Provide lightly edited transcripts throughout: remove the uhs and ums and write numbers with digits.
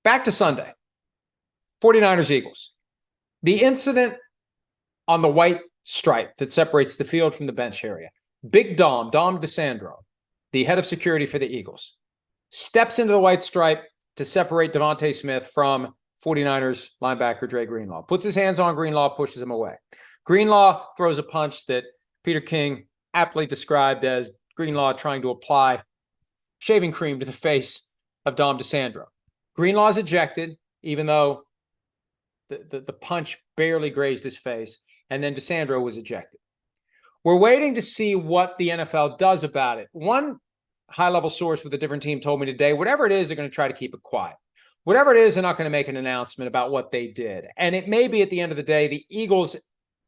Back to Sunday. 49ers-Eagles. The incident on the white stripe that separates the field from the bench area. Big Dom Disandro, the head of security for the Eagles, steps into the white stripe to separate DeVonta Smith from 49ers linebacker Dre Greenlaw. Puts his hands on Greenlaw, pushes him away. Greenlaw throws a punch that Peter King aptly described as Greenlaw trying to apply shaving cream to the face of Dom Disandro. Greenlaw is ejected, even though the punch barely grazed his face, and then Disandro was ejected. We're waiting to see what the NFL does about it. One high-level source with a different team told me today, whatever it is, they're going to try to keep it quiet. Whatever it is, they're not going to make an announcement about what they did. And it may be at the end of the day, the Eagles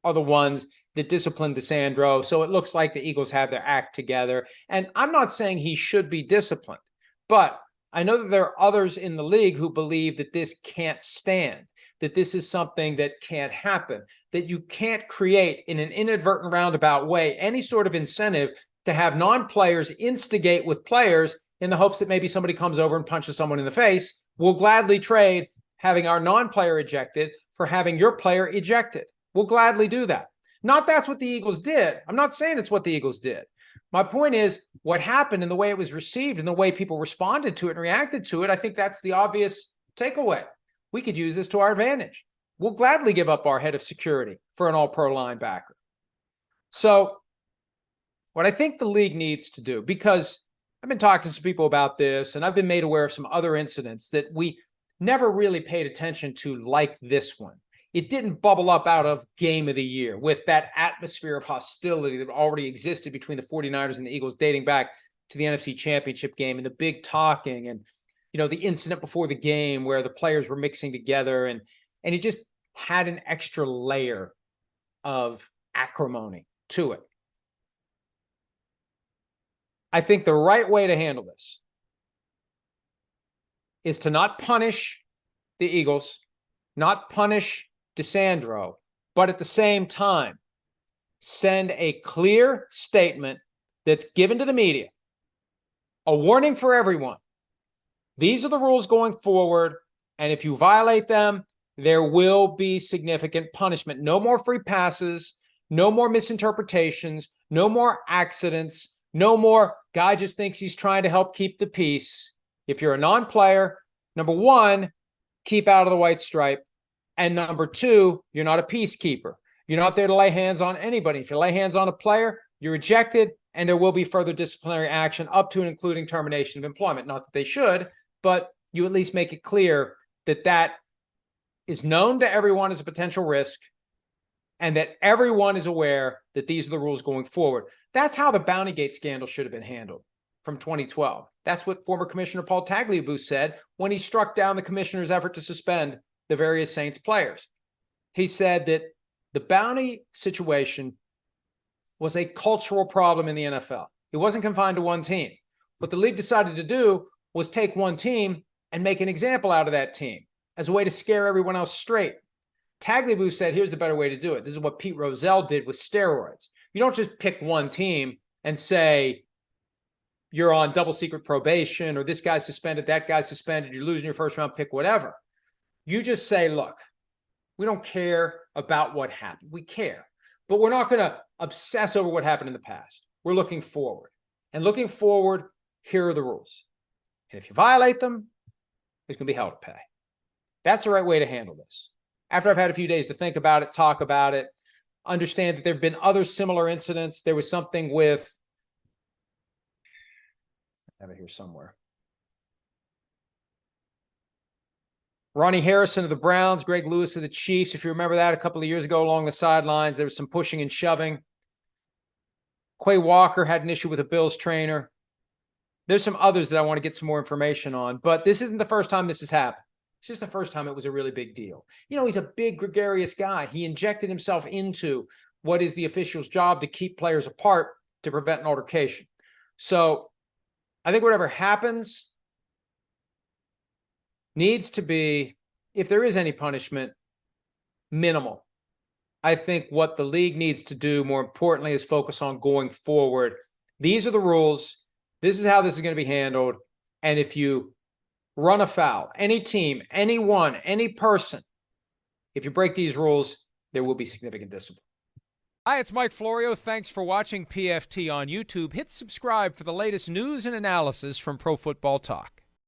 are the ones that disciplined Disandro, so it looks like the Eagles have their act together. And I'm not saying he should be disciplined, but I know that there are others in the league who believe that this can't stand, that this is something that can't happen, that you can't create in an inadvertent roundabout way any sort of incentive to have non-players instigate with players in the hopes that maybe somebody comes over and punches someone in the face. We'll gladly trade having our non-player ejected for having your player ejected. We'll gladly do that. Not that's what the Eagles did. I'm not saying it's what the Eagles did. My point is what happened and the way it was received and the way people responded to it and reacted to it. I think that's the obvious takeaway. We could use this to our advantage. We'll gladly give up our head of security for an all-pro linebacker. So what I think the league needs to do, because I've been talking to some people about this and I've been made aware of some other incidents that we never really paid attention to like this one. It didn't bubble up out of game of the year with that atmosphere of hostility that already existed between the 49ers and the Eagles dating back to the NFC Championship game and the big talking and, you know, the incident before the game where the players were mixing together and it just had an extra layer of acrimony to it. I think the right way to handle this is to not punish the Eagles, not punish Disandro, but at the same time, send a clear statement that's given to the media, a warning for everyone. These are the rules going forward, and if you violate them, there will be significant punishment. No more free passes, no more misinterpretations, no more accidents, no more guy just thinks he's trying to help keep the peace. If you're a non-player, number one, keep out of the white stripe. And number two, you're not a peacekeeper. You're not there to lay hands on anybody. If you lay hands on a player, you're ejected, and there will be further disciplinary action up to and including termination of employment. Not that they should, but you at least make it clear that that is known to everyone as a potential risk and that everyone is aware that these are the rules going forward. That's how the Bountygate scandal should have been handled from 2012. That's what former Commissioner Paul Tagliabue said when he struck down the commissioner's effort to suspend the various Saints players. He said that the bounty situation was a cultural problem in the NFL. It wasn't confined to one team. What the league decided to do was take one team and make an example out of that team as a way to scare everyone else straight. Tagliabue said, here's the better way to do it. This is what Pete Rozelle did with steroids. You don't just pick one team and say, you're on double secret probation, or this guy's suspended, that guy's suspended, you're losing your first round pick, whatever. You just say, look, we don't care about what happened. We care, but we're not going to obsess over what happened in the past. We're looking forward. And looking forward, here are the rules. And if you violate them, there's going to be hell to pay. That's the right way to handle this. After I've had a few days to think about it, talk about it, understand that there have been other similar incidents. There was something with, I have it here somewhere. Ronnie Harrison of the Browns, Greg Lewis of the Chiefs. If you remember that a couple of years ago along the sidelines, there was some pushing and shoving. Quay Walker had an issue with a Bills trainer. There's some others that I want to get some more information on, but this isn't the first time this has happened. It's just the first time it was a really big deal. You know, he's a big, gregarious guy. He injected himself into what is the official's job to keep players apart to prevent an altercation. So I think whatever happens needs to be, if there is any punishment, minimal. I think what the league needs to do, more importantly, is focus on going forward. These are the rules. This is how this is going to be handled. And if you run afoul, any team, anyone, any person, if you break these rules, there will be significant discipline. Hi, it's Mike Florio. Thanks for watching PFT on YouTube. Hit subscribe for the latest news and analysis from Pro Football Talk.